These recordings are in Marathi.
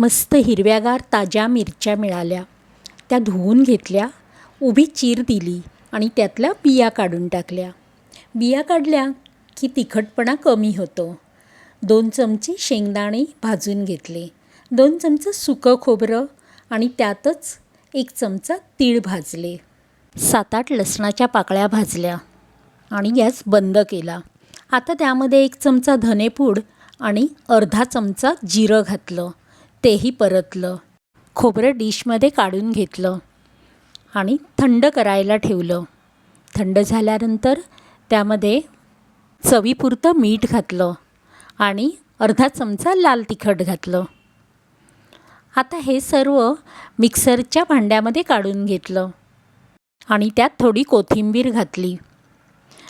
मस्त हिरव्यागार ताज्या मिरच्या मिळाल्या. त्या धुवून घेतल्या, उभी चीर दिली आणि त्यातल्या बिया काढून टाकल्या. बिया काढल्या की तिखटपणा कमी होतो. 2 चमचे शेंगदाणे भाजून घेतले, 2 चमचे सुकं खोबरं आणि त्यातच 1 चमचा तीळ भाजले. 7-8 लसणाच्या पाकळ्या भाजल्या आणि गॅस बंद केला. आता त्यामध्ये 1 चमचा धनेपूड आणि अर्धा चमचा जिरं घातलं, तेही परतलं. खोबरं डिशमध्ये काढून घेतलं आणि थंड करायला ठेवलं. थंड झाल्यानंतर त्यामध्ये चवीपुरतं मीठ घातलं आणि अर्धा चमचा लाल तिखट घातलं. आता हे सर्व मिक्सरच्या भांड्यामध्ये काढून घेतलं आणि त्यात थोडी कोथिंबीर घातली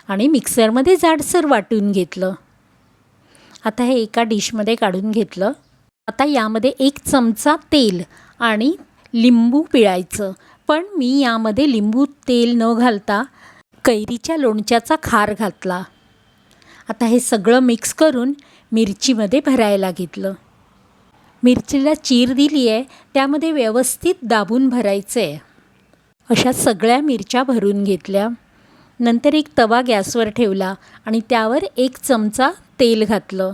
आणि मिक्सरमध्ये जाडसर वाटून घेतलं. आता हे एका डिशमध्ये काढून घेतलं. आता यामध्ये 1 चमचा तेल आणि लिंबू पिळायचं, पण मी यामध्ये लिंबू तेल न घालता कैरीच्या लोणच्याचा खार घातला. आता हे सगळं मिक्स करून मिरचीमध्ये भरायला घेतलं. मिरचीला चीर दिली आहे, त्यामध्ये व्यवस्थित दाबून भरायचं आहे. अशा सगळ्या मिरच्या भरून घेतल्या. नंतर एक तवा गॅसवर ठेवला आणि त्यावर 1 चमचा तेल घातलं.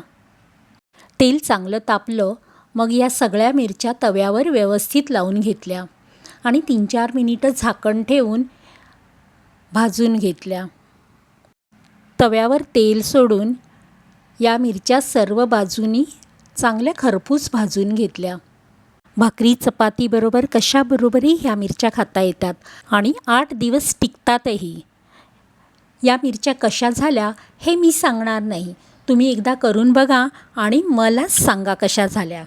तेल चांगलं तापलं, मग या सगळ्या मिरच्या तव्यावर व्यवस्थित लावून घेतल्या आणि 3-4 मिनिटं झाकण ठेवून भाजून घेतल्या. तव्यावर तेल सोडून या मिरच्या सर्व बाजूनी चांगल्या खरपूस भाजून घेतल्या. भाकरी चपातीबरोबर कशाबरोबरही ह्या मिरच्या खाता येतात आणि 8 दिवस टिकतातही. या मिरच्या कशा झाल्या हे मी सांगणार नाही, तुम्ही एकदा करून बघा आणि मला सांगा कशा झाल्या.